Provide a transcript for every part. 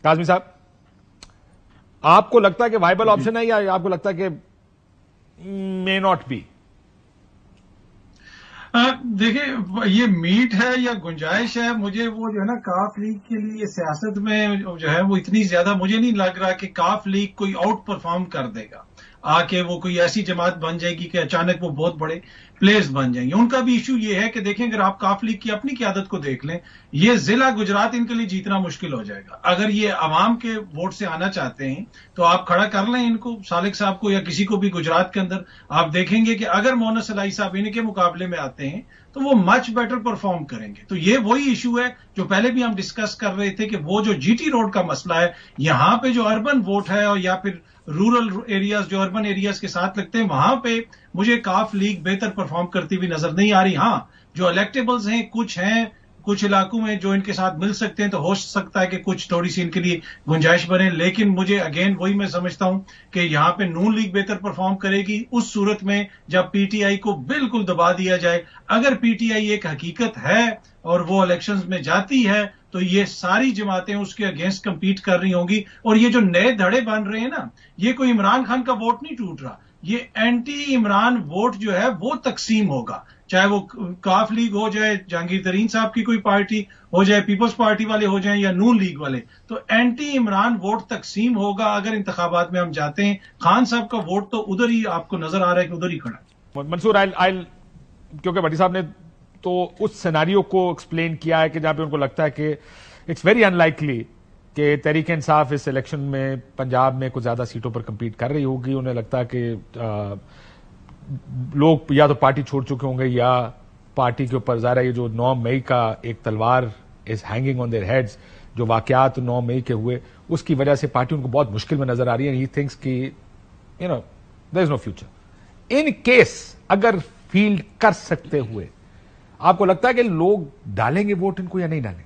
काज़मी साहब, आपको लगता है कि वाइबल ऑप्शन है या आपको लगता है कि मे नॉट बी? देखिए, ये मीट है या गुंजाइश है, मुझे वो जो है ना काफ लीग के लिए सियासत में जो है वो इतनी ज्यादा मुझे नहीं लग रहा कि काफ लीग कोई आउट परफॉर्म कर देगा, आके वो कोई ऐसी जमात बन जाएगी कि अचानक वो बहुत बड़े प्लेयर्स बन जाएंगे। उनका भी इशू ये है कि देखें, अगर आप काफ लीग की अपनी क़यादत को देख लें, ये जिला गुजरात इनके लिए जीतना मुश्किल हो जाएगा। अगर ये अवाम के वोट से आना चाहते हैं तो आप खड़ा कर लें इनको, सालिक साहब को या किसी को भी गुजरात के अंदर। आप देखेंगे कि अगर मोहम्मद सलाई साहब इनके मुकाबले में आते हैं तो वो मच बेटर परफॉर्म करेंगे। तो ये वही इशू है जो पहले भी हम डिस्कस कर रहे थे कि वो जो जीटी रोड का मसला है, यहां पे जो अर्बन वोट है और या फिर रूरल एरियाज जो अर्बन एरियाज के साथ लगते हैं, वहां पे मुझे काफ लीग बेहतर परफॉर्म करती हुई नजर नहीं आ रही। हां, जो इलेक्टेबल्स हैं कुछ इलाकों में जो इनके साथ मिल सकते हैं, तो हो सकता है कि कुछ थोड़ी सी इनके लिए गुंजाइश बने। लेकिन मुझे अगेन वही मैं समझता हूं कि यहां पे नून लीग बेहतर परफॉर्म करेगी उस सूरत में जब पीटीआई को बिल्कुल दबा दिया जाए। अगर पीटीआई एक हकीकत है और वो इलेक्शंस में जाती है तो ये सारी जमातें उसके अगेंस्ट कंपीट कर रही होंगी। और ये जो नए धड़े बन रहे हैं ना, ये कोई इमरान खान का वोट नहीं टूट रहा, ये एंटी इमरान वोट जो है वो तकसीम होगा। चाहे वो काफ लीग हो जाए, जहांगीर तरीन साहब की कोई पार्टी हो जाए, पीपल्स पार्टी वाले हो जाएं या नून लीग वाले, तो एंटी इमरान वोट तकसीम होगा। अगर इंतखाबात में हम जाते हैं, खान साहब का वोट तो उधर ही आपको नजर आ रहा है कि उधर ही खड़ा है। मंसूर, क्योंकि भट्टी साहब ने तो उस सिनेरियो को एक्सप्लेन किया है कि जहां पे उनको लगता है कि इट्स वेरी अनलाइकली कि तहरीक इंसाफ इस इलेक्शन में पंजाब में कुछ ज्यादा सीटों पर कंपीट कर रही होगी। उन्हें लगता है कि लोग या तो पार्टी छोड़ चुके होंगे या पार्टी के ऊपर ज़ाहिर है ये जो 9 मई का एक तलवार is hanging on their heads, जो वाकयात 9 मई के हुए, उसकी वजह से पार्टी उनको बहुत मुश्किल में नजर आ रही है। ही थिंक्स कि there is no future. In case अगर फील्ड कर सकते हुए, आपको लगता है कि लोग डालेंगे वोट इनको या नहीं डालेंगे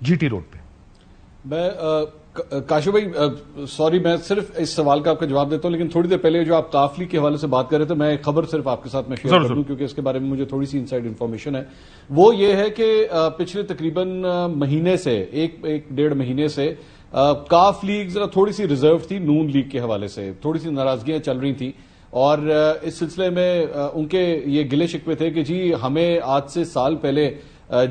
जीटी रोड पे? मैं काशु भाई सॉरी, मैं सिर्फ इस सवाल का आपका जवाब देता हूं, लेकिन थोड़ी देर पहले जो आप काफ लीग के हवाले से बात कर रहे थे, मैं एक खबर सिर्फ आपके साथ में शेयर कर दूं क्योंकि इसके बारे में मुझे थोड़ी सी इनसाइड इन्फॉर्मेशन है। वो ये है कि पिछले तकरीबन महीने से एक डेढ़ महीने से काफ लीग जरा थोड़ी सी रिजर्व थी नून लीग के हवाले से, थोड़ी सी नाराजगियां चल रही थी और इस सिलसिले में उनके ये गिले शिकवे थे कि जी हमें आज से साल पहले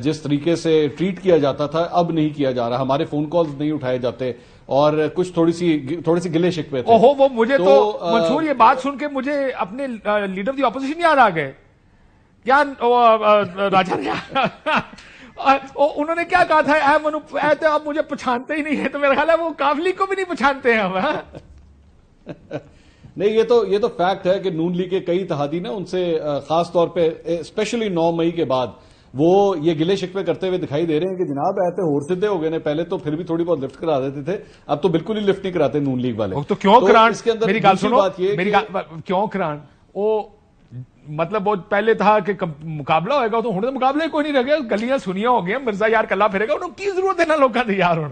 जिस तरीके से ट्रीट किया जाता था अब नहीं किया जा रहा, हमारे फोन कॉल्स नहीं उठाए जाते और कुछ थोड़े से गिले शिकवे थे। ओहो, वो मुझे तो मंसूर ये बात सुन के मुझे अपने लीडर ऑफ द ऑपोजिशन याद आ गए। क्या राजा ने उन्होंने क्या कहा था, तो आप मुझे पहचानते ही नहीं है, तो मेरा ख्याल है वो काफ लीग को भी नहीं पहचानते हैं हम। नहीं, ये तो फैक्ट है कि नून लीग के कई इत्तेहादी ना उनसे खास तौर पे स्पेशली 9 मई के बाद वो ये गिले शिकवे करते हुए दिखाई दे रहे हैं कि जनाब ऐसे होर सिद्धे हो गए ने, पहले तो फिर भी थोड़ी बहुत लिफ्ट करा देते थे, अब तो बिल्कुल ही लिफ्ट नहीं कराते नून लीग वाले। तो क्यों करान? इसके अंदर मेरी गाल सुनो, क्यों करान? वो मतलब वो पहले था कि मुकाबला होगा, तो हुण मुकाबले कोई नहीं रह गया, गलियां सुनिया हो गया, मिर्जा यार कला फिरेगा, उन्होंने की जरूरत है ना लोगों की यार।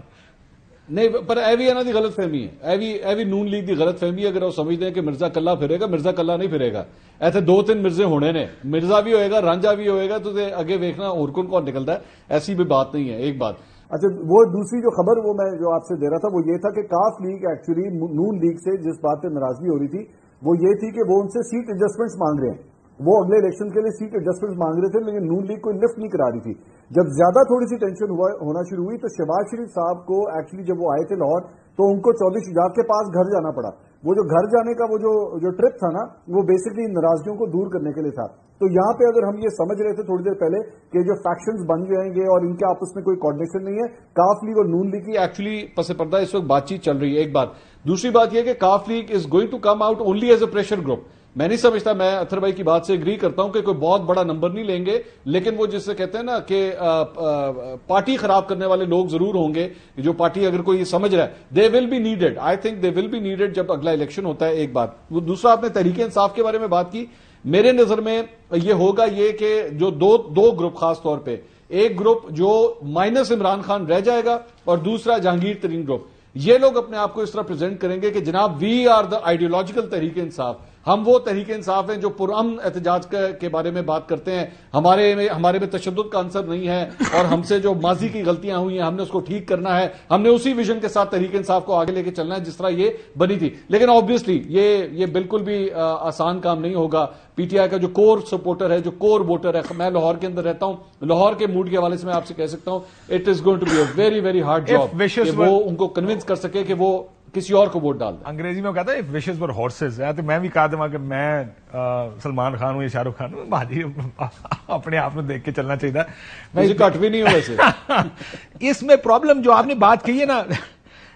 नहीं, पर एवी इन्हों की गलत फहमी है, एवी नून लीग की गलत फहमी है। अगर वो समझते हैं कि मिर्जा कला फिरेगा, मिर्जा कला नहीं फिरेगा, ऐसे 2-3 मिर्जे होने ने, मिर्जा भी होएगा, रांझा भी होएगा, तो आगे देखना और कौन निकलता है, ऐसी भी बात नहीं है। एक बात अच्छा, वो दूसरी जो खबर वो मैं जो आपसे दे रहा था वो ये था कि काफ लीग एक्चुअली नून लीग से जिस बात पे नाराजगी हो रही थी वो ये थी कि वो उनसे सीट एडजस्टमेंट्स मांग रहे हैं, वो अगले इलेक्शन के लिए सीट एडजस्टमेंट्स मांग रहे थे, लेकिन नून लीग कोई लिफ्ट नहीं करा रही थी। जब ज्यादा थोड़ी सी टेंशन होना शुरू हुई तो शहबाज शरीफ साहब को एक्चुअली जब वो आए थे लाहौर तो उनको चौधरी शुजात के पास घर जाना पड़ा। वो जो घर जाने का वो जो ट्रिप था ना, वो बेसिकली नाराजगियों को दूर करने के लिए था। तो यहां पे अगर हम ये समझ रहे थे थोड़ी देर पहले कि जो फैक्शंस बन जाएंगे और इनके आपस में कोई कोऑर्डिनेशन नहीं है, काफ लीग और नून लीग की एक्चुअली पसे पर्दा इस वक्त बातचीत चल रही है। एक बात, दूसरी बात यह कि काफ league is going to come out only as a pressure group. मैं नहीं समझता, मैं अथर भाई की बात से एग्री करता हूं कि कोई बहुत बड़ा नंबर नहीं लेंगे, लेकिन वो जिससे कहते हैं ना कि पार्टी खराब करने वाले लोग जरूर होंगे, जो पार्टी अगर कोई समझ रहा है, they will be needed, I think they will be needed जब अगला इलेक्शन होता है। एक बात, वो दूसरा आपने तहरीक इंसाफ के बारे में बात की, मेरे नजर में ये होगा ये कि जो दो ग्रुप खास तौर पर, एक ग्रुप जो माइनस इमरान खान रह जाएगा और दूसरा जहांगीर तरीन ग्रुप, ये लोग अपने आप को इस तरह प्रेजेंट करेंगे कि जनाब we are the ideological Tehreek Insaf, ہم وہ تحریک انصاف ہیں جو پرامن احتجاج کے بارے میں بات کرتے ہیں. ہمارے میں تشدد کا عنصر نہیں ہے, اور ہم سے جو ماضی کی غلطیاں ہوئی ہیں ہم نے اس کو ٹھیک کرنا ہے. ہم نے اسی ویژن کے ساتھ تحریک انصاف کو آگے لے کے چلنا ہے جس طرح یہ بنی تھی. لیکن آبویسلی یہ بالکل بھی آسان کام نہیں ہوگا. پی ٹی آئی کا جو کور سپورٹر ہے, جو کور ووٹر ہے, میں لاہور کے اندر رہتا ہوں, لاہور کے موڈ کے حوالے سے میں آپ سے کہہ سکتا ہوں it is going to be a very very hard job کہ وہ ان کو کنونس کر سکے کہ وہ کسی اور کو ووٹ ڈال دیں. انگریزی میں کہتا ہے if wishes were horses. تو میں بھی کہا دوں کہ میں سلمان خان ہوں یا شاہ رخ خان ہوں, بھاجی اپنے آپ میں دیکھ کے چلنا چاہیے. مجھے کٹ بھی نہیں ہو ویسے. اس میں پرابلم جو آپ نے بات کہی ہے نا,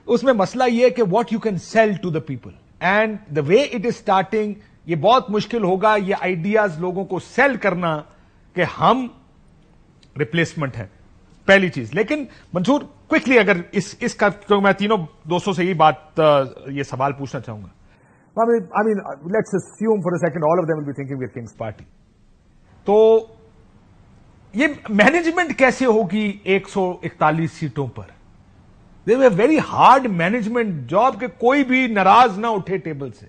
اس میں مسئلہ یہ ہے کہ what you can sell to the people and the way it is starting. یہ بہت مشکل ہوگا یہ آئیڈیاز لوگوں کو سیل کرنا کہ ہم ریپلیسمنٹ ہیں, پہلی چیز. لیکن منصور کوئکلی اگر اس کا, کیونکہ میں تینوں دوستوں سے یہ سوال پوچھنا چاہوں گا. I mean, let's assume for a second all of them will be thinking we're King's Party. تو یہ مینجمنٹ کیسے ہوگی 141 سیٹوں پر؟ They were very hard management job کہ کوئی بھی ناراض نہ اٹھے ٹیبل سے.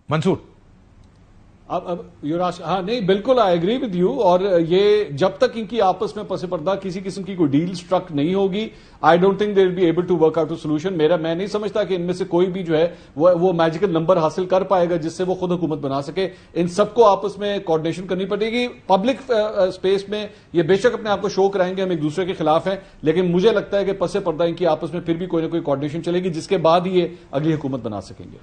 منصور ہاں نہیں بالکل آئی ایگری ود یو. اور یہ جب تک ان کی آپس میں پس پردہ کسی قسم کی کوئی ڈیل سٹرک نہیں ہوگی, I don't think they will be able to work out a solution. میں نہیں سمجھتا کہ ان میں سے کوئی بھی جو ہے وہ میجیکل نمبر حاصل کر پائے گا جس سے وہ خود حکومت بنا سکے. ان سب کو آپس میں کوآرڈینیشن کرنی پڑے گی. پبلک اسپیس میں یہ بے شک اپنے آپ کو شو کرائیں گے ہم ایک دوسرے کے خلاف ہیں, لیکن مجھے لگتا ہے کہ پس پردہ ان کی آپس میں پھر بھی کوئی نہ کوئی کوآرڈینیشن چلے گی جس کے بعد ہی یہ اگلی حکومت بنا سکیں گے.